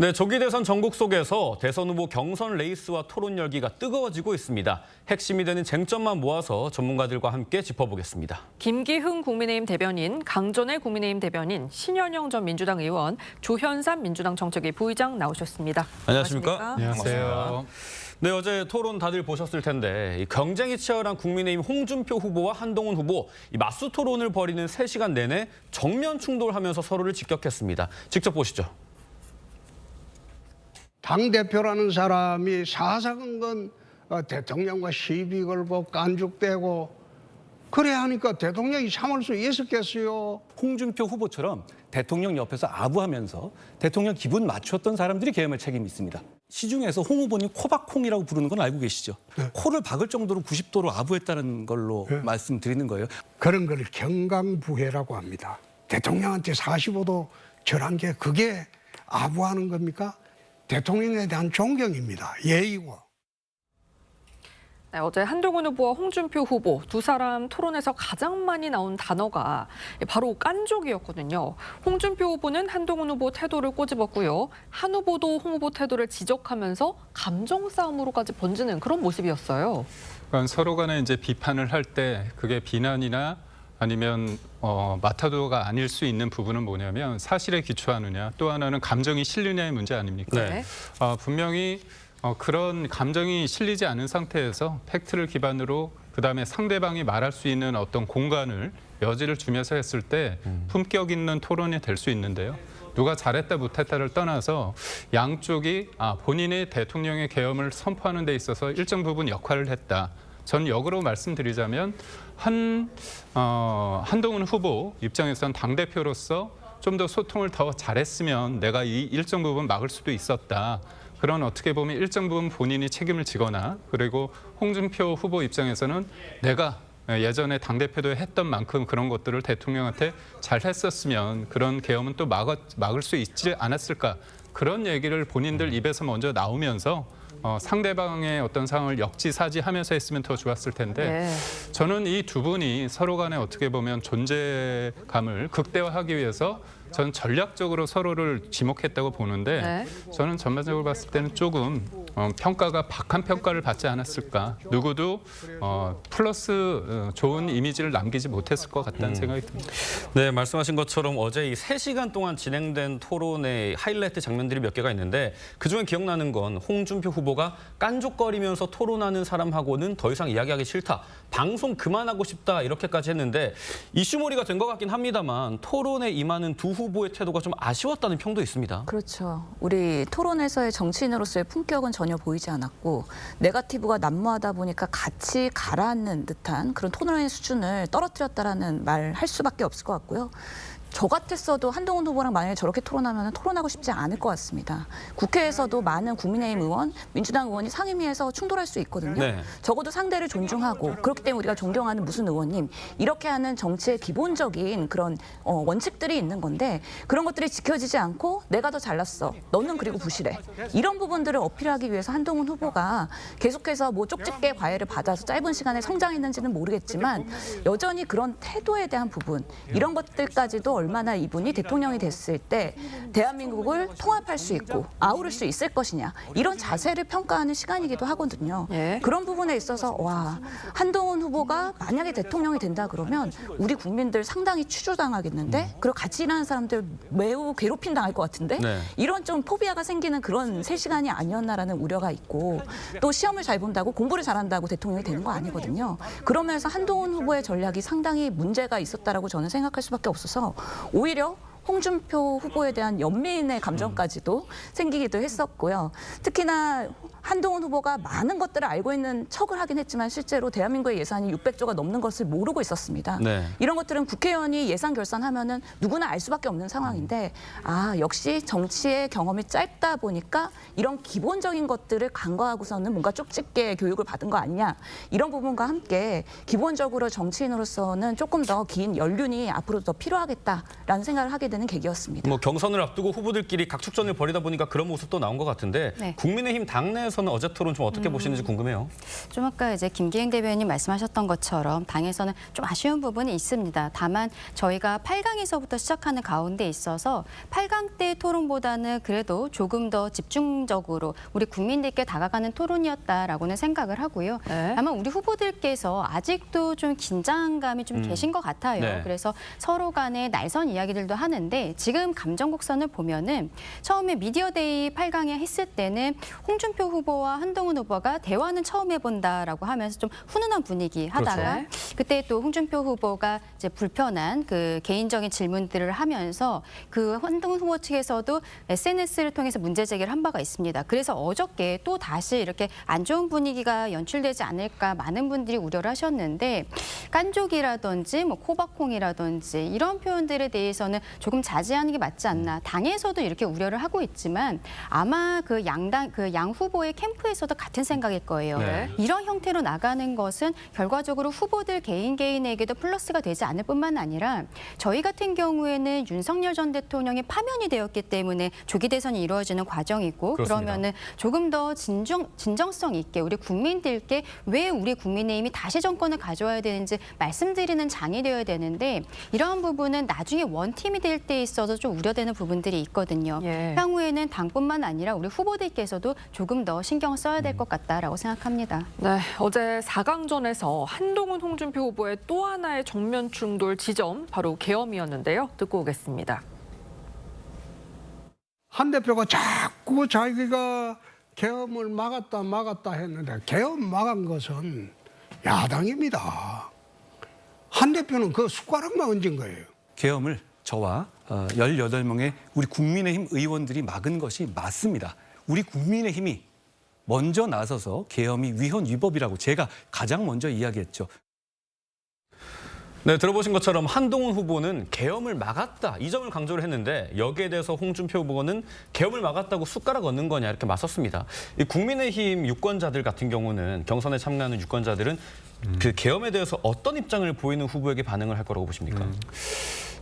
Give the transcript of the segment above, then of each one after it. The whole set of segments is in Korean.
네, 조기 대선 전국 속에서 대선 후보 경선 레이스와 토론 열기가 뜨거워지고 있습니다. 핵심이 되는 쟁점만 모아서 전문가들과 함께 짚어보겠습니다. 김기흥 국민의힘 대변인, 강전의 국민의힘 대변인, 신현영 전 민주당 의원, 조현삼 민주당 정책위 부의장 나오셨습니다. 안녕하십니까? 안녕하세요. 네, 어제 토론 다들 보셨을 텐데 경쟁이 치열한 국민의힘 홍준표 후보와 한동훈 후보 맞수 토론을 벌이는 3시간 내내 정면 충돌하면서 서로를 직격했습니다. 직접 보시죠. 당대표라는 사람이 사사건건 대통령과 시비 걸고 깐죽대고 그래야 하니까 대통령이 참을 수 있었겠어요. 홍준표 후보처럼 대통령 옆에서 아부하면서 대통령 기분 맞췄던 사람들이 계엄할 책임이 있습니다. 시중에서 홍 후보님 코박홍이라고 부르는 건 알고 계시죠? 네. 코를 박을 정도로 90도로 아부했다는 걸로 말씀드리는 거예요. 그런 걸 경강부회라고 합니다. 대통령한테 45도 절한 게 그게 아부하는 겁니까? 대통령에 대한 존경입니다. 예의고. 네, 어제 한동훈 후보와 홍준표 후보 두 사람 토론에서 가장 많이 나온 단어가 바로 깐족이었거든요. 홍준표 후보는 한동훈 후보 태도를 꼬집었고요. 한 후보도 홍 후보 태도를 지적하면서 감정 싸움으로까지 번지는 그런 모습이었어요. 그러니까 서로 간에 이제 비판을 할 때 그게 비난이나 아니면 마타도가 아닐 수 있는 부분은 뭐냐면 사실에 기초하느냐, 또 하나는 감정이 실리냐의 문제 아닙니까? 네. 분명히 그런 감정이 실리지 않은 상태에서 팩트를 기반으로 그다음에 상대방이 말할 수 있는 어떤 공간을 여지를 주면서 했을 때 품격 있는 토론이 될 수 있는데요. 누가 잘했다 못했다를 떠나서 양쪽이 본인의 대통령의 계엄을 선포하는 데 있어서 일정 부분 역할을 했다. 전 역으로 말씀드리자면 한동훈 후보 입장에서는 당대표로서 좀 더 소통을 더 잘했으면 내가 이 일정 부분 막을 수도 있었다. 그런 어떻게 보면 일정 부분 본인이 책임을 지거나 그리고 홍준표 후보 입장에서는 내가 예전에 당대표도 했던 만큼 그런 것들을 대통령한테 잘 했었으면 그런 계엄은 또 막을 수 있지 않았을까. 그런 얘기를 본인들 입에서 먼저 나오면서 상대방의 어떤 상황을 역지사지하면서 했으면 더 좋았을 텐데 네. 저는 이 두 분이 서로 간에 어떻게 보면 존재감을 극대화하기 위해서 저는 전략적으로 서로를 지목했다고 보는데 네. 저는 전반적으로 봤을 때는 조금 평가가 박한 평가를 받지 않았을까. 누구도 플러스 좋은 이미지를 남기지 못했을 것 같다는 생각이 듭니다. 네, 말씀하신 것처럼 어제 이 3시간 동안 진행된 토론의 하이라이트 장면들이 몇 개가 있는데 그중에 기억나는 건 홍준표 후보가 깐족거리면서 토론하는 사람하고는 더 이상 이야기하기 싫다. 방송 그만하고 싶다. 이렇게까지 했는데 이슈몰이가 된 것 같긴 합니다만 토론에 임하는 두 후보의 태도가 좀 아쉬웠다는 평도 있습니다. 그렇죠. 우리 토론에서의 정치인으로서의 품격은 전혀 보이지 않았고 네거티브가 난무하다 보니까 같이 가라앉는 듯한 그런 토론의 수준을 떨어뜨렸다라는 말 할 수밖에 없을 것 같고요. 저 같았어도 한동훈 후보랑 만약에 저렇게 토론하면 토론하고 싶지 않을 것 같습니다. 국회에서도 많은 국민의힘 의원, 민주당 의원이 상임위에서 충돌할 수 있거든요. 네. 적어도 상대를 존중하고 그렇기 때문에 우리가 존경하는 무슨 의원님 이렇게 하는 정치의 기본적인 그런 원칙들이 있는 건데 그런 것들이 지켜지지 않고 내가 더 잘났어. 너는 그리고 부실해. 이런 부분들을 어필하기 위해서 한동훈 후보가 계속해서 뭐 쪽집게 과외를 받아서 짧은 시간에 성장했는지는 모르겠지만 여전히 그런 태도에 대한 부분 이런 것들까지도 얼마나 이분이 대통령이 됐을 때 대한민국을 통합할 수 있고 아우를 수 있을 것이냐 이런 자세를 평가하는 시간이기도 하거든요. 예. 그런 부분에 있어서 와 한동훈 후보가 만약에 대통령이 된다 그러면 우리 국민들 상당히 추조당하겠는데 그리고 같이 일하는 사람들 매우 괴롭힘 당할 것 같은데 네. 이런 좀 포비아가 생기는 그런 3시간이 아니었나라는 우려가 있고 또 시험을 잘 본다고 공부를 잘한다고 대통령이 되는 거 아니거든요. 그러면서 한동훈 후보의 전략이 상당히 문제가 있었다라고 저는 생각할 수밖에 없어서 오히려 홍준표 후보에 대한 연민의 감정까지도 생기기도 했었고요. 특히나 한동훈 후보가 많은 것들을 알고 있는 척을 하긴 했지만 실제로 대한민국의 예산이 600조가 넘는 것을 모르고 있었습니다. 네. 이런 것들은 국회의원이 예산 결산하면은 누구나 알 수밖에 없는 상황인데 역시 정치의 경험이 짧다 보니까 이런 기본적인 것들을 간과하고서는 뭔가 쪽집게 교육을 받은 거 아니냐 이런 부분과 함께 기본적으로 정치인으로서는 조금 더 긴 연륜이 앞으로 더 필요하겠다라는 생각을 하게 되는 계기였습니다. 뭐 경선을 앞두고 후보들끼리 각축전을 벌이다 보니까 그런 모습도 나온 것 같은데 네. 국민의힘 당내에서는 어제 토론 좀 어떻게 보시는지 궁금해요. 좀 아까 이제 김기행 대변인 말씀하셨던 것처럼 당에서는 좀 아쉬운 부분이 있습니다. 다만 저희가 8강에서부터 시작하는 가운데 있어서 8강 때 토론보다는 그래도 조금 더 집중적으로 우리 국민들께 다가가는 토론이었다라고는 생각을 하고요. 네. 다만 우리 후보들께서 아직도 좀 긴장감이 좀 계신 것 같아요. 네. 그래서 서로 간에 날선 이야기들도 하는데 지금 감정곡선을 보면은 처음에 미디어데이 8강에 했을 때는 홍준표 후보와 한동훈 후보가 대화는 처음 해본다라고 하면서 좀 훈훈한 분위기 하다가 그렇죠. 그때 또 홍준표 후보가 이제 불편한 그 개인적인 질문들을 하면서 그 한동훈 후보 측에서도 SNS를 통해서 문제 제기를 한 바가 있습니다. 그래서 어저께 또 다시 이렇게 안 좋은 분위기가 연출되지 않을까 많은 분들이 우려를 하셨는데 깐족이라든지 뭐 코박콩이라든지 이런 표현들에 대해서는 조금 자제하는 게 맞지 않나. 당에서도 이렇게 우려를 하고 있지만 아마 그 양당 그 양 후보의 캠프에서도 같은 생각일 거예요. 네. 이런 형태로 나가는 것은 결과적으로 후보들 개인에게도 플러스가 되지 않을 뿐만 아니라 저희 같은 경우에는 윤석열 전 대통령이 파면이 되었기 때문에 조기 대선이 이루어지는 과정이고 그렇습니다. 그러면은 조금 더 진정성 있게 우리 국민들께 왜 우리 국민의힘이 다시 정권을 가져와야 되는지 말씀드리는 장이 되어야 되는데 이러한 부분은 나중에 원팀이 될 때 있어서 좀 우려되는 부분들이 있거든요. 예. 향후에는 당뿐만 아니라 우리 후보들께서도 조금 더 신경 써야 될 것 같다라고 생각합니다. 네, 어제 4강전에서 한동훈, 홍준표 후보의 또 하나의 정면 충돌 지점 바로 계엄이었는데요. 듣고 오겠습니다. 한 대표가 자꾸 자기가 계엄을 막았다 했는데 계엄 막은 것은 야당입니다. 한 대표는 그 숟가락만 얹은 거예요. 계엄을 저와 18명의 우리 국민의힘 의원들이 막은 것이 맞습니다. 우리 국민의힘이 먼저 나서서 계엄이 위헌 위법이라고 제가 가장 먼저 이야기했죠. 네, 들어보신 것처럼 한동훈 후보는 계엄을 막았다 이 점을 강조를 했는데 여기에 대해서 홍준표 후보는 계엄을 막았다고 숟가락 얹는 거냐 이렇게 맞섰습니다. 이 국민의힘 유권자들 같은 경우는 경선에 참가하는 유권자들은 그 계엄에 대해서 어떤 입장을 보이는 후보에게 반응을 할 거라고 보십니까?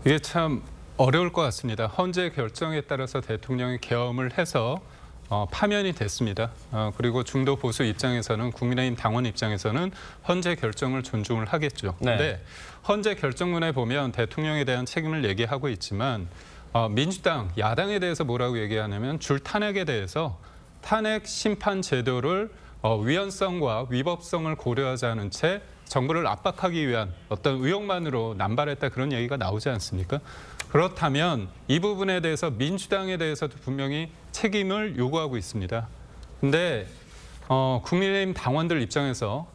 이게 참 어려울 것 같습니다. 헌재 결정에 따라서 대통령이 계엄을 해서 파면이 됐습니다. 그리고 중도 보수 입장에서는 국민의힘 당원 입장에서는 헌재 결정을 존중을 하겠죠. 그런데 네. 헌재 결정문에 보면 대통령에 대한 책임을 얘기하고 있지만 민주당, 야당에 대해서 뭐라고 얘기하냐면 줄탄핵에 대해서 탄핵 심판 제도를 위헌성과 위법성을 고려하지 않은 채 정부를 압박하기 위한 어떤 의혹만으로 남발했다 그런 얘기가 나오지 않습니까? 그렇다면 이 부분에 대해서 민주당에 대해서도 분명히 책임을 요구하고 있습니다. 근데 국민의힘 당원들 입장에서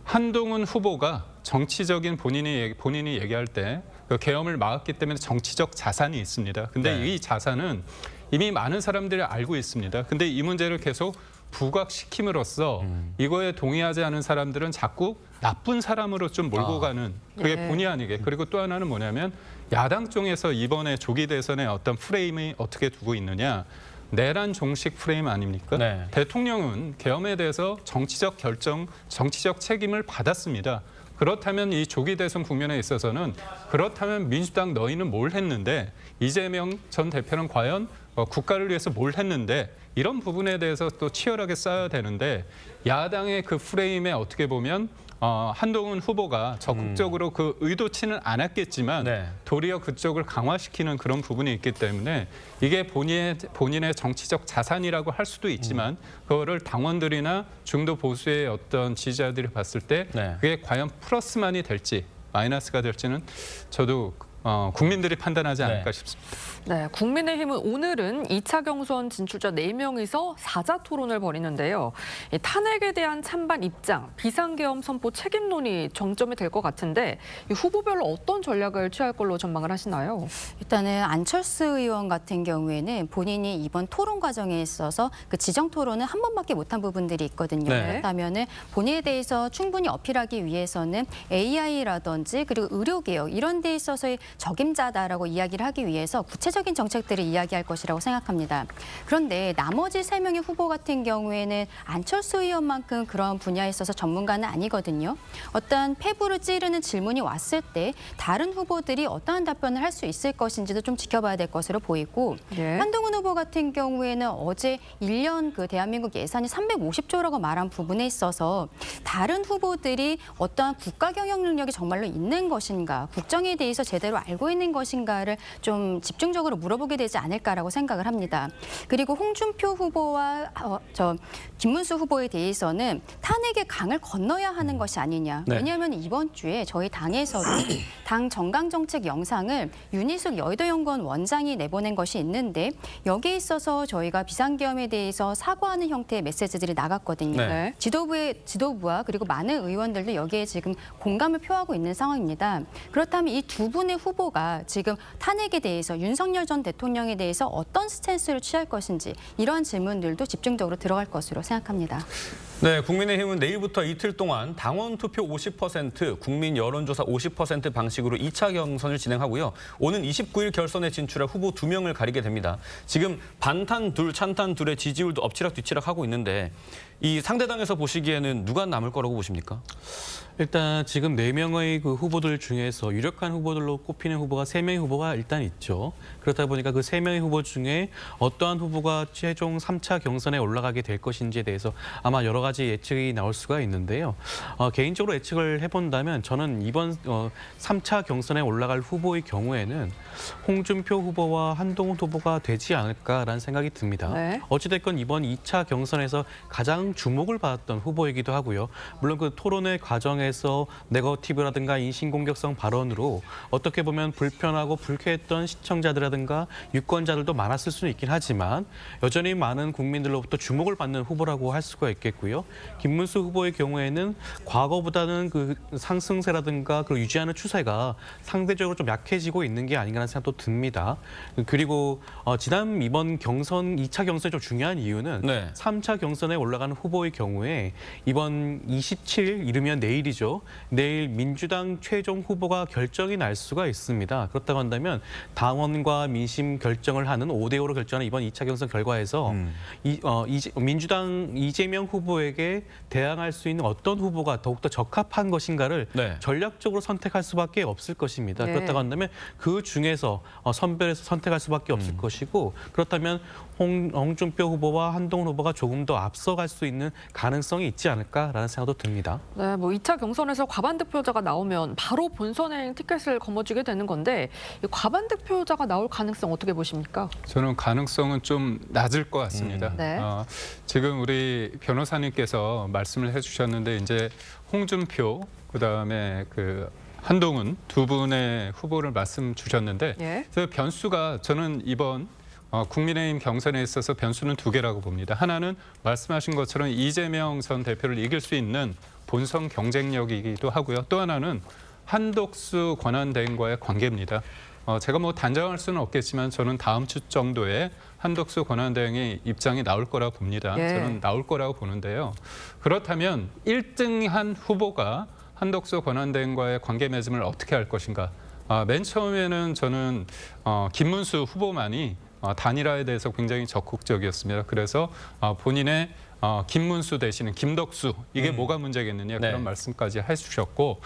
한동훈 후보가 정치적인 본인이 얘기할 때 그 계엄을 막았기 때문에 정치적 자산이 있습니다. 근데 네. 이 자산은 이미 많은 사람들이 알고 있습니다. 근데 이 문제를 계속 부각시킴으로써 이거에 동의하지 않은 사람들은 자꾸 나쁜 사람으로 좀 몰고 가는 그게 예. 본의 아니게. 그리고 또 하나는 뭐냐면 야당 쪽에서 이번에 조기 대선에 어떤 프레임이 어떻게 두고 있느냐. 내란 종식 프레임 아닙니까? 네. 대통령은 계엄에 대해서 정치적 결정, 정치적 책임을 받았습니다. 그렇다면 이 조기 대선 국면에 있어서는 그렇다면 민주당 너희는 뭘 했는데 이재명 전 대표는 과연 국가를 위해서 뭘 했는데 이런 부분에 대해서 또 치열하게 싸워야 되는데 야당의 그 프레임에 어떻게 보면 한동훈 후보가 적극적으로 그 의도치는 않았겠지만 네. 도리어 그쪽을 강화시키는 그런 부분이 있기 때문에 이게 본인의 정치적 자산이라고 할 수도 있지만 그거를 당원들이나 중도 보수의 어떤 지지자들이 봤을 때 네. 그게 과연 플러스만이 될지 마이너스가 될지는 저도 국민들이 판단하지 않을까 싶습니다. 네, 국민의힘은 오늘은 2차 경선 진출자 4명이서 사자 토론을 벌이는데요. 이 탄핵에 대한 찬반 입장, 비상계엄 선포 책임론이 정점이 될 것 같은데 이 후보별로 어떤 전략을 취할 걸로 전망을 하시나요? 일단은 안철수 의원 같은 경우에는 본인이 이번 토론 과정에 있어서 그 지정 토론은 한 번밖에 못한 부분들이 있거든요. 네. 그렇다면은 본인에 대해서 충분히 어필하기 위해서는 AI라든지 그리고 의료개혁 이런 데 있어서의 적임자다라고 이야기를 하기 위해서 구체적인 정책들을 이야기할 것이라고 생각합니다. 그런데 나머지 3명의 후보 같은 경우에는 안철수 의원만큼 그런 분야에 있어서 전문가는 아니거든요. 어떠한 패부를 찌르는 질문이 왔을 때 다른 후보들이 어떠한 답변을 할 수 있을 것인지도 좀 지켜봐야 될 것으로 보이고 예. 한동훈 후보 같은 경우에는 어제 1년 그 대한민국 예산이 350조라고 말한 부분에 있어서 다른 후보들이 어떠한 국가 경영 능력이 정말로 있는 것인가, 국정에 대해서 제대로 알고 있는 것인가를 좀 집중적으로 물어보게 되지 않을까라고 생각을 합니다. 그리고 홍준표 후보와 김문수 후보에 대해서는 탄핵의 강을 건너야 하는 것이 아니냐. 네. 왜냐하면 이번 주에 저희 당에서도 당 정강정책 영상을 윤희숙 여의도연구원 원장이 내보낸 것이 있는데 여기에 있어서 저희가 비상계엄에 대해서 사과하는 형태의 메시지들이 나갔거든요. 네. 지도부와 그리고 많은 의원들도 여기에 지금 공감을 표하고 있는 상황입니다. 그렇다면 이 두 분의 후보가 지금 탄핵에 대해서 윤석열 전 대통령에 대해서 어떤 스탠스를 취할 것인지 이러한 질문들도 집중적으로 들어갈 것으로 생각합니다. 네, 국민의힘은 내일부터 이틀 동안 당원 투표 50%, 국민 여론조사 50% 방식으로 2차 경선을 진행하고요. 오는 29일 결선에 진출할 후보 2명을 가리게 됩니다. 지금 반탄 둘, 찬탄 둘의 지지율도 엎치락뒤치락 하고 있는데 이 상대당에서 보시기에는 누가 남을 거라고 보십니까? 일단 지금 4명의 그 후보들 중에서 유력한 후보들로 꼽히는 후보가 3명의 후보가 일단 있죠. 그렇다 보니까 그 3명의 후보 중에 어떠한 후보가 최종 3차 경선에 올라가게 될 것인지에 대해서 아마 여러 가지 예측이 나올 수가 있는데요. 개인적으로 예측을 해본다면 저는 이번 3차 경선에 올라갈 후보의 경우에는 홍준표 후보와 한동훈 후보가 되지 않을까라는 생각이 듭니다. 네. 어찌됐건 이번 2차 경선에서 가장 주목을 받았던 후보이기도 하고요. 물론 그 토론회 과정에서 네거티브라든가 인신공격성 발언으로 어떻게 보면 불편하고 불쾌했던 시청자들이라든가 유권자들도 많았을 수는 있긴 하지만 여전히 많은 국민들로부터 주목을 받는 후보라고 할 수가 있겠고요. 김문수 후보의 경우에는 과거보다는 그 상승세라든가 그 유지하는 추세가 상대적으로 좀 약해지고 있는 게 아닌가라는 생각도 듭니다. 그리고 지난 이번 경선 2차 경선이 좀 중요한 이유는 네. 3차 경선에 올라가는 후보의 경우에 이번 27일 이르면 내일이죠. 내일 민주당 최종 후보가 결정이 날 수가 있습니다. 그렇다고 한다면 당원과 민심 결정을 하는 5대5로 결정하는 이번 2차 경선 결과에서 민주당 이재명 후보에게 대항할 수 있는 어떤 후보가 더욱더 적합한 것인가를 네. 전략적으로 선택할 수밖에 없을 것입니다. 네. 그렇다고 한다면 그 중에서 선별해서 선택할 수밖에 없을 것이고 그렇다면 홍준표 후보와 한동훈 후보가 조금 더 앞서갈 수 있는 가능성이 있지 않을까라는 생각도 듭니다. 네, 뭐 2차 경선에서 과반 득표자가 나오면 바로 본선에 티켓을 거머쥐게 되는 건데 이 과반 득표자가 나올 가능성 어떻게 보십니까? 저는 가능성은 좀 낮을 것 같습니다. 네. 지금 우리 변호사님께서 말씀을 해주셨는데 이제 홍준표 그다음에 그 한동훈 두 분의 후보를 말씀 주셨는데 예. 그 변수가 저는 이번 국민의힘 경선에 있어서 변수는 2개라고 봅니다. 하나는 말씀하신 것처럼 이재명 전 대표를 이길 수 있는 본선 경쟁력이기도 하고요. 또 하나는 한덕수 권한대행과의 관계입니다. 제가 뭐 단정할 수는 없겠지만 저는 다음 주 정도에 한덕수 권한대행의 입장이 나올 거라고 봅니다. 예. 저는 나올 거라고 보는데요. 그렇다면 1등한 후보가 한덕수 권한대행과의 관계 맺음을 어떻게 할 것인가. 맨 처음에는 저는 김문수 후보만이 단일화에 대해서 굉장히 적극적이었습니다. 그래서 본인의 김문수 대신에 김덕수 이게 뭐가 문제겠느냐 네. 그런 말씀까지 해주셨고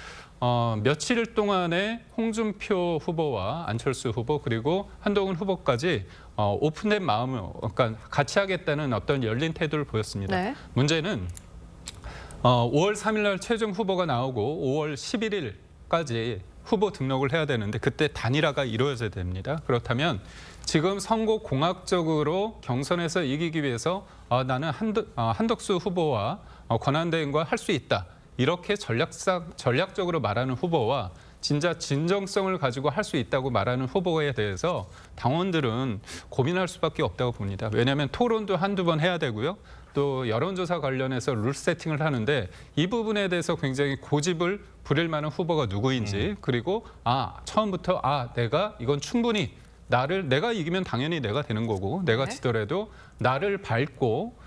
며칠 동안에 홍준표 후보와 안철수 후보 그리고 한동훈 후보까지 오픈된 마음을 그러니까 같이 하겠다는 어떤 열린 태도를 보였습니다. 네. 문제는 5월 3일 날 최종 후보가 나오고 5월 11일까지 후보 등록을 해야 되는데 그때 단일화가 이루어져야 됩니다. 그렇다면 지금 선거 공학적으로 경선에서 이기기 위해서 나는 한덕수 후보와 권한대행과 할 수 있다. 이렇게 전략적으로 말하는 후보와 진짜 진정성을 가지고 할 수 있다고 말하는 후보에 대해서 당원들은 고민할 수밖에 없다고 봅니다. 왜냐하면 토론도 한두 번 해야 되고요. 또 여론조사 관련해서 룰 세팅을 하는데 이 부분에 대해서 굉장히 고집을 부릴 만한 후보가 누구인지 그리고 처음부터 내가 이건 충분히 내가 이기면 당연히 내가 되는 거고 내가 네. 지더라도 나를 밟고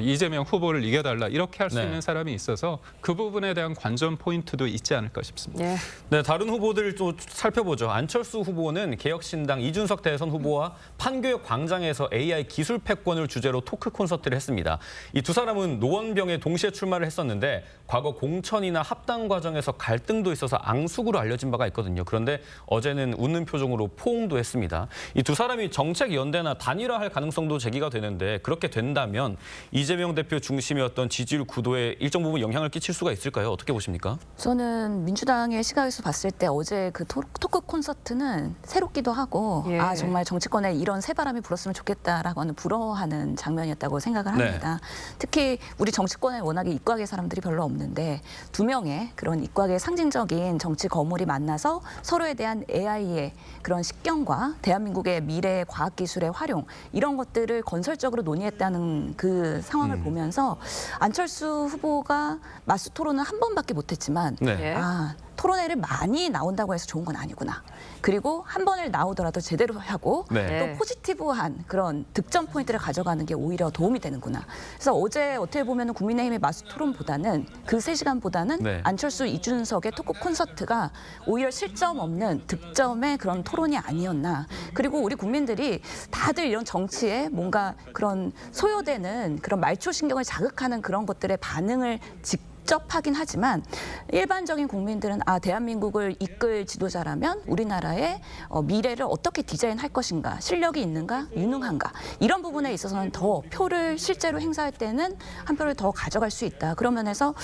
이재명 후보를 이겨달라 이렇게 할 수 네. 있는 사람이 있어서 그 부분에 대한 관전 포인트도 있지 않을까 싶습니다. 예. 네, 다른 후보들 또 살펴보죠. 안철수 후보는 개혁신당 이준석 대선 후보와 판교역 광장에서 AI 기술 패권을 주제로 토크 콘서트를 했습니다. 이 두 사람은 노원병에 동시에 출마를 했었는데 과거 공천이나 합당 과정에서 갈등도 있어서 앙숙으로 알려진 바가 있거든요. 그런데 어제는 웃는 표정으로 포옹도 했습니다. 이 두 사람이 정책 연대나 단일화할 가능성도 제기가 되는데 그렇게 된다면 이재명 대표 중심이었던 지지율 구도에 일정 부분 영향을 끼칠 수가 있을까요? 어떻게 보십니까? 저는 민주당의 시각에서 봤을 때 어제 그 토크 콘서트는 새롭기도 하고 예. 아 정말 정치권에 이런 새바람이 불었으면 좋겠다라고 하는 부러워하는 장면이었다고 생각을 합니다. 특히 우리 정치권에 워낙에 이과계 사람들이 별로 없는데 두 명의 그런 이과계 상징적인 정치 거물이 만나서 서로에 대한 AI의 그런 식견과 대한민국의 미래 과학기술의 활용 이런 것들을 건설적으로 논의했다는 그 상황을 보면서 안철수 후보가 맞수 토론은 한 번밖에 못했지만 네. 아 토론회를 많이 나온다고 해서 좋은 건 아니구나. 그리고 한 번을 나오더라도 제대로 하고 네. 또 포지티브한 그런 득점 포인트를 가져가는 게 오히려 도움이 되는구나. 그래서 어제 어떻게 보면 국민의힘의 맞수 토론보다는 그 3시간보다는 네. 안철수, 이준석의 토크 콘서트가 오히려 실점 없는 득점의 그런 토론이 아니었나. 그리고 우리 국민들이 다들 이런 정치에 뭔가 그런 소요되는 그런 말초신경을 자극하는 그런 것들의 반응을 직접 하긴 하지만 일반적인 국민들은 아 대한민국을 이끌 지도자라면 우리나라의 미래를 어떻게 디자인할 것인가 실력이 있는가 유능한가 이런 부분에 있어서는 더 표를 실제로 행사할 때는 한 표를 더 가져갈 수 있다. 그런 면에서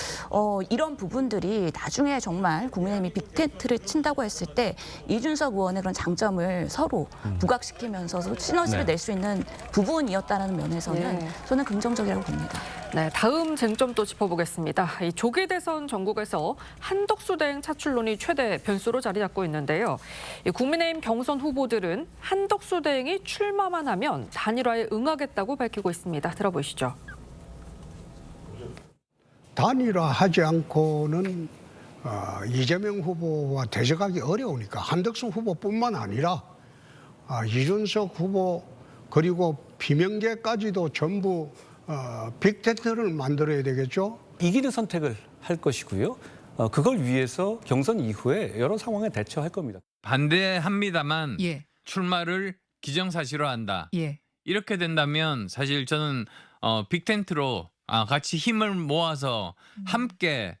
이런 부분들이 나중에 정말 국민의힘이 빅텐트를 친다고 했을 때 이준석 의원의 그런 장점을 서로 부각시키면서 시너지를 네. 낼 수 있는 부분이었다는 면에서는 예. 저는 긍정적이라고 봅니다. 네, 다음 쟁점도 짚어보겠습니다. 이 조기 대선 전국에서 한덕수 대행 차출론이 최대 변수로 자리 잡고 있는데요. 이 국민의힘 경선 후보들은 한덕수 대행이 출마만 하면 단일화에 응하겠다고 밝히고 있습니다. 들어보시죠. 단일화하지 않고는 이재명 후보와 대적하기 어려우니까 한덕수 후보뿐만 아니라 이준석 후보 그리고 비명계까지도 전부 빅텐트를 만들어야 되겠죠. 이기는 선택을 할 것이고요. 그걸 위해서 경선 이후에 여러 상황에 대처할 겁니다. 반대합니다만 예. 출마를 기정사실화한다. 예. 이렇게 된다면 사실 저는 빅텐트로 같이 힘을 모아서 함께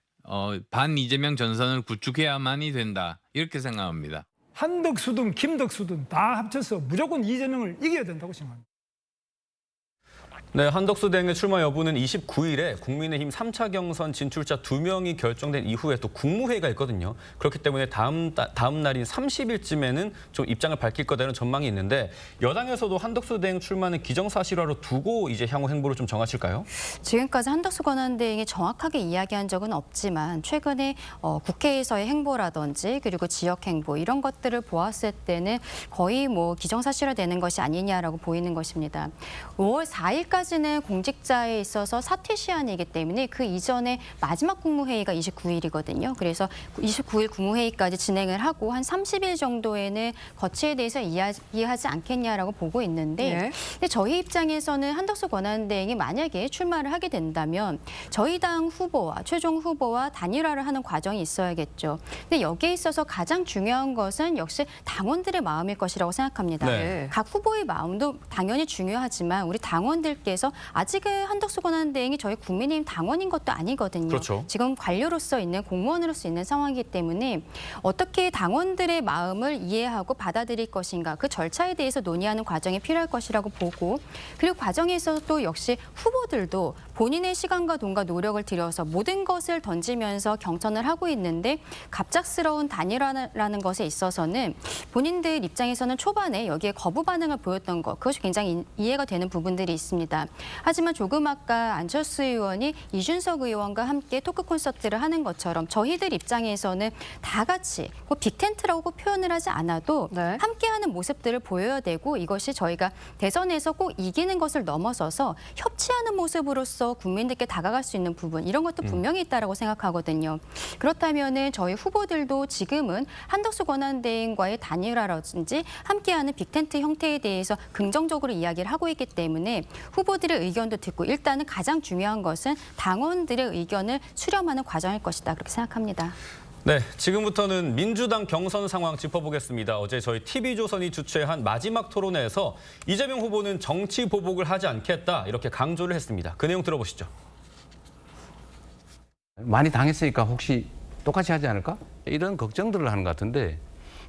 반 이재명 전선을 구축해야만이 된다. 이렇게 생각합니다. 한덕수든 김덕수든 다 합쳐서 무조건 이재명을 이겨야 된다고 생각합니다. 네, 한덕수 대행의 출마 여부는 29일에 국민의힘 3차 경선 진출자 2명이 결정된 이후에 또 국무회의가 있거든요. 그렇기 때문에 다음 날인 30일쯤에는 좀 입장을 밝힐 거라는 전망이 있는데 여당에서도 한덕수 대행 출마는 기정사실화로 두고 이제 향후 행보를 좀 정하실까요? 지금까지 한덕수 권한대행이 정확하게 이야기한 적은 없지만 최근에 국회에서의 행보라든지 그리고 지역 행보 이런 것들을 보았을 때는 거의 뭐 기정사실화되는 것이 아니냐라고 보이는 것입니다. 5월 4일까지는 공직자에 있어서 사퇴 시한이기 때문에 그 이전에 마지막 국무회의가 29일이거든요. 그래서 29일 국무회의까지 진행을 하고 한 30일 정도에는 거치에 대해서 이야기하지 않겠냐라고 보고 있는데 네. 근데 저희 입장에서는 한덕수 권한대행이 만약에 출마를 하게 된다면 저희 당 후보와 최종 후보와 단일화를 하는 과정이 있어야겠죠. 근데 여기에 있어서 가장 중요한 것은 역시 당원들의 마음일 것이라고 생각합니다. 네. 각 후보의 마음도 당연히 중요하지만 우리 당원들께서 아직은 한덕수 권한대행이 저희 국민의힘 당원인 것도 아니거든요. 그렇죠. 지금 관료로서 있는 공무원으로서 있는 상황이기 때문에 어떻게 당원들의 마음을 이해하고 받아들일 것인가 그 절차에 대해서 논의하는 과정이 필요할 것이라고 보고 그리고 과정에서 또 역시 후보들도 본인의 시간과 돈과 노력을 들여서 모든 것을 던지면서 경선을 하고 있는데 갑작스러운 단일화라는 것에 있어서는 본인들 입장에서는 초반에 여기에 거부 반응을 보였던 것 그것이 굉장히 이해가 되는 부분들이 있습니다. 하지만 조금 아까 안철수 의원이 이준석 의원과 함께 토크 콘서트를 하는 것처럼 저희들 입장에서는 다 같이 꼭 빅텐트라고 꼭 표현을 하지 않아도 네. 함께하는 모습들을 보여야 되고 이것이 저희가 대선에서 꼭 이기는 것을 넘어서서 협치하는 모습으로서 국민들께 다가갈 수 있는 부분 이런 것도 분명히 있다라고 생각하거든요. 그렇다면은 저희 후보들도 지금은 한덕수 권한대행과의 단일화라든지 함께하는 빅텐트 형태에 대해서 긍정적으로 이야기를 하고 있기 때문에 후보 후보들의 의견도 듣고 일단은 가장 중요한 것은 당원들의 의견을 수렴하는 과정일 것이다. 그렇게 생각합니다. 네, 지금부터는 민주당 경선 상황 짚어보겠습니다. 어제 저희 TV조선이 주최한 마지막 토론회에서 이재명 후보는 정치 보복을 하지 않겠다 이렇게 강조를 했습니다. 그 내용 들어보시죠. 많이 당했으니까 혹시 똑같이 하지 않을까? 이런 걱정들을 하는 것 같은데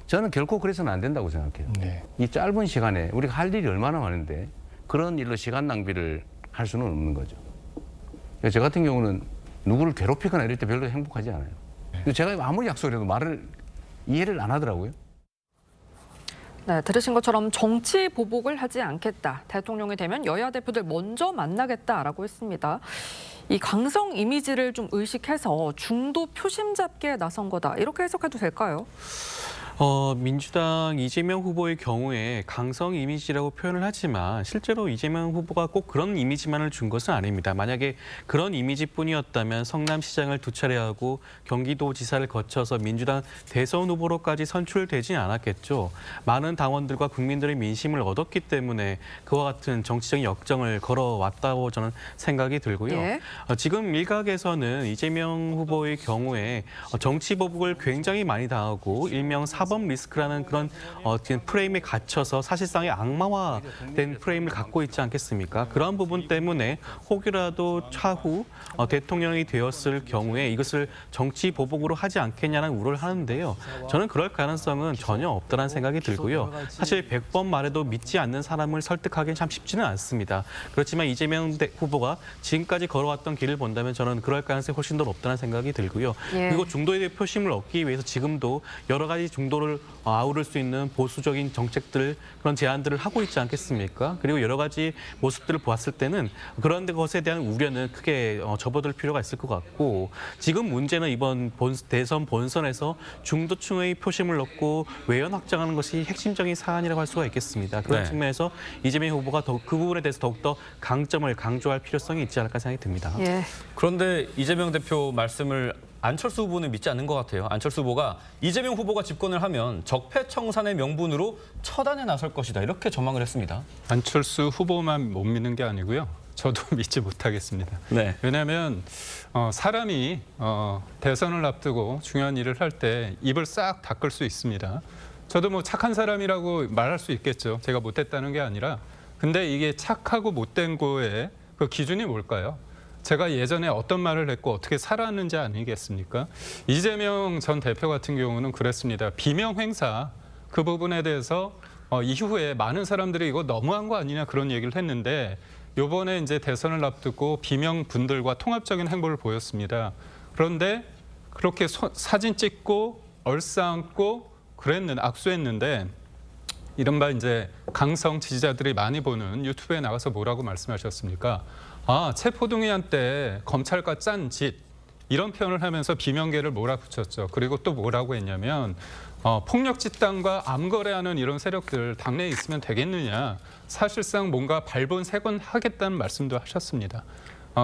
저는 결코 그래서는 안 된다고 생각해요. 네. 이 짧은 시간에 우리가 할 일이 얼마나 많은데 그런 일로 시간 낭비를 할 수는 없는 거죠. 저 같은 경우는 누구를 괴롭히거나 이럴 때 별로 행복하지 않아요. 제가 아무리 약속을 해도 말을 이해를 안 하더라고요. 네, 들으신 것처럼 정치 보복을 하지 않겠다. 대통령이 되면 여야 대표들 먼저 만나겠다라고 했습니다. 이 강성 이미지를 좀 의식해서 중도 표심 잡기에 나선 거다. 이렇게 해석해도 될까요? 민주당 이재명 후보의 경우에 강성 이미지라고 표현을 하지만 실제로 이재명 후보가 꼭 그런 이미지만을 준 것은 아닙니다. 만약에 그런 이미지뿐이었다면 성남시장을 2차례 하고 경기도지사를 거쳐서 민주당 대선 후보로까지 선출되지 않았겠죠. 많은 당원들과 국민들의 민심을 얻었기 때문에 그와 같은 정치적인 역정을 걸어왔다고 저는 생각이 들고요. 예. 지금 일각에서는 이재명 후보의 경우에 정치 보복을 굉장히 많이 당하고 일명 사법 리스크라는 그런 프레임에 갇혀서 사실상의 악마화된 프레임을 갖고 있지 않겠습니까? 그런 부분 때문에 혹이라도 차후 대통령이 되었을 경우에 이것을 정치 보복으로 하지 않겠냐는 우려를 하는데요. 저는 그럴 가능성은 전혀 없다는 생각이 들고요. 사실 100번 말해도 믿지 않는 사람을 설득하기는 참 쉽지는 않습니다. 그렇지만 이재명 후보가 지금까지 걸어왔던 길을 본다면 저는 그럴 가능성이 훨씬 더 높다는 생각이 들고요. 예. 그리고 중도의 표심을 얻기 위해서 지금도 여러 가지 중도를 아우를 수 있는 보수적인 정책들 그런 제안들을 하고 있지 않겠습니까? 그리고 여러 가지 모습들을 보았을 때는 그런 것에 대한 우려는 크게 접어들 필요가 있을 것 같고 지금 문제는 이번 대선 본선에서 중도층의 표심을 얻고 외연 확장하는 것이 핵심적인 사안이라고 할 수가 있겠습니다. 그런 네. 측면에서 이재명 후보가 그 부분에 대해서 더욱더 강점을 강조할 필요성이 있지 않을까 생각이 듭니다. 예. 그런데 이재명 대표 말씀을 안철수 후보는 믿지 않는 것 같아요. 안철수 후보가 이재명 후보가 집권을 하면 적폐청산의 명분으로 처단에 나설 것이다. 이렇게 전망을 했습니다. 안철수 후보만 못 믿는 게 아니고요. 저도 믿지 못하겠습니다. 네. 왜냐하면 사람이 대선을 앞두고 중요한 일을 할 때 입을 싹 닦을 수 있습니다. 저도 뭐 착한 사람이라고 말할 수 있겠죠. 제가 못했다는 게 아니라. 근데 이게 착하고 못된 거에 그 기준이 뭘까요? 제가 예전에 어떤 말을 했고 어떻게 살았는지 아니겠습니까? 이재명 전 대표 같은 경우는 그랬습니다. 비명 행사 그 부분에 대해서 이후에 많은 사람들이 이거 너무한 거 아니냐 그런 얘기를 했는데 이번에 이제 대선을 앞두고 비명 분들과 통합적인 행보를 보였습니다. 그런데 그렇게 사진 찍고 얼싸안고 악수했는데 이른바 이제 강성 지지자들이 많이 보는 유튜브에 나가서 뭐라고 말씀하셨습니까? 체포동의안 때 검찰과 짠 짓 이런 표현을 하면서 비명계를 몰아붙였죠. 그리고 또 뭐라고 했냐면 폭력 집단과 암거래하는 이런 세력들 당내에 있으면 되겠느냐. 사실상 뭔가 발본색원 하겠다는 말씀도 하셨습니다.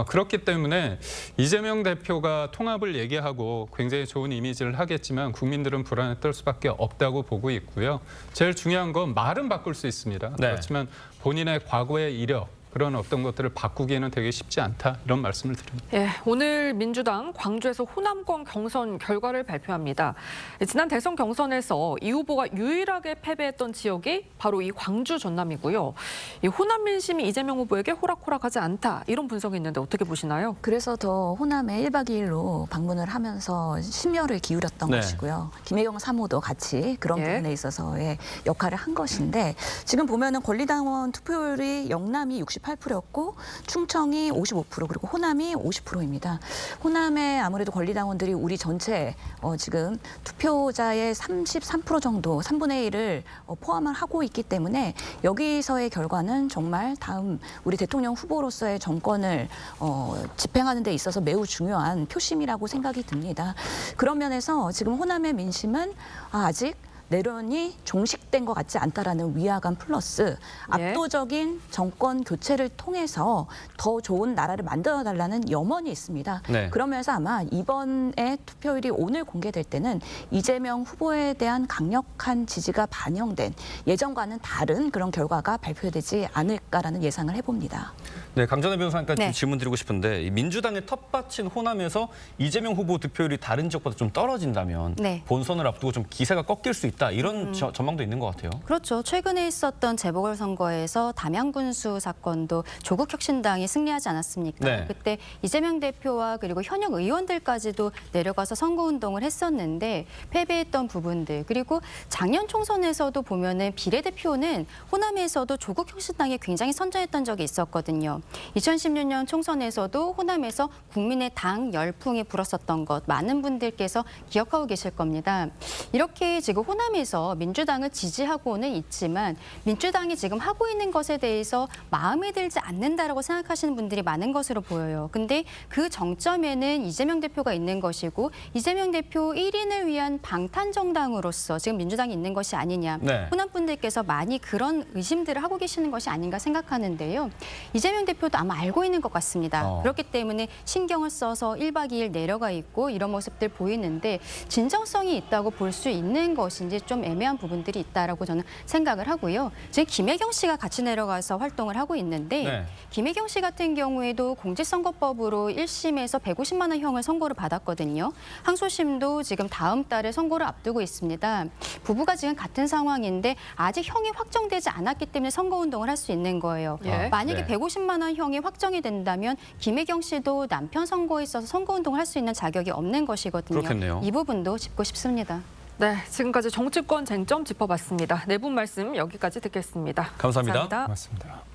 그렇기 때문에 이재명 대표가 통합을 얘기하고 굉장히 좋은 이미지를 하겠지만 국민들은 불안에 떨 수밖에 없다고 보고 있고요. 제일 중요한 건 말은 바꿀 수 있습니다. 네. 그렇지만 본인의 과거의 이력 그런 어떤 것들을 바꾸기에는 되게 쉽지 않다 이런 말씀을 드립니다. 예, 오늘 민주당 광주에서 호남권 경선 결과를 발표합니다. 지난 대선 경선에서 이 후보가 유일하게 패배했던 지역이 바로 이 광주 전남이고요. 이 호남 민심이 이재명 후보에게 호락호락하지 않다 이런 분석이 있는데 어떻게 보시나요? 그래서 더 호남에 1박 2일로 방문을 하면서 심혈을 기울였던 네. 것이고요. 김혜경 사무도 같이 그런 예. 부분에 있어서의 역할을 한 것인데 지금 보면은 권리당원 투표율이 영남이 68%였고 충청이 55% 그리고 호남이 50%입니다. 호남의 아무래도 권리당원들이 우리 전체 지금 투표자의 33% 정도 3분의 1을 포함을 하고 있기 때문에 여기서의 결과는 정말 다음 우리 대통령 후보로서의 정권을 집행하는 데 있어서 매우 중요한 표심이라고 생각이 듭니다. 그런 면에서 지금 호남의 민심은 아직 내란이 종식된 것 같지 않다라는 위화감 플러스 압도적인 정권 교체를 통해서 더 좋은 나라를 만들어달라는 염원이 있습니다. 네. 그러면서 아마 이번에 투표율이 오늘 공개될 때는 이재명 후보에 대한 강력한 지지가 반영된 예전과는 다른 그런 결과가 발표되지 않을까라는 예상을 해봅니다. 네, 강전혜 변호사님까지 네. 좀 질문 드리고 싶은데 이 민주당의 텃밭인 호남에서 이재명 후보 득표율이 다른 지역보다 좀 떨어진다면 네. 본선을 앞두고 좀 기세가 꺾일 수 있다 이런 전망도 있는 것 같아요. 그렇죠. 최근에 있었던 재보궐선거에서 담양군수 사건도 조국혁신당이 승리하지 않았습니까? 네. 그때 이재명 대표와 그리고 현역 의원들까지도 내려가서 선거운동을 했었는데 패배했던 부분들 그리고 작년 총선에서도 보면은 비례대표는 호남에서도 조국혁신당이 굉장히 선전했던 적이 있었거든요. 2016년 총선에서도 호남에서 국민의 당 열풍이 불었었던 것 많은 분들께서 기억하고 계실 겁니다. 이렇게 지금 호남에서 민주당을 지지하고는 있지만 민주당이 지금 하고 있는 것에 대해서 마음에 들지 않는다라고 생각하시는 분들이 많은 것으로 보여요. 근데 그 정점에는 이재명 대표가 있는 것이고 이재명 대표 1인을 위한 방탄정당으로서 지금 민주당이 있는 것이 아니냐. 네. 호남 분들께서 많이 그런 의심들을 하고 계시는 것이 아닌가 생각하는데요. 이재명 대표도 아마 알고 있는 것 같습니다. 그렇기 때문에 신경을 써서 1박 2일 내려가 있고 이런 모습들 보이는데 진정성이 있다고 볼 수 있는 것인지 좀 애매한 부분들이 있다라고 저는 생각을 하고요. 지금 김혜경 씨가 같이 내려가서 활동을 하고 있는데 네. 김혜경 씨 같은 경우에도 공직선거법으로 1심에서 150만 원 형을 선고를 받았거든요. 항소심도 지금 다음 달에 선고를 앞두고 있습니다. 부부가 지금 같은 상황인데 아직 형이 확정되지 않았기 때문에 선거운동을 할 수 있는 거예요. 예. 만약에 네. 150만 원 형이 확정이 된다면 김혜경 씨도 남편 선거에 있어서 선거운동을 할 수 있는 자격이 없는 것이거든요. 그렇겠네요. 이 부분도 짚고 싶습니다. 네, 지금까지 정치권 쟁점 짚어봤습니다. 네 분 말씀 여기까지 듣겠습니다. 감사합니다. 고맙습니다.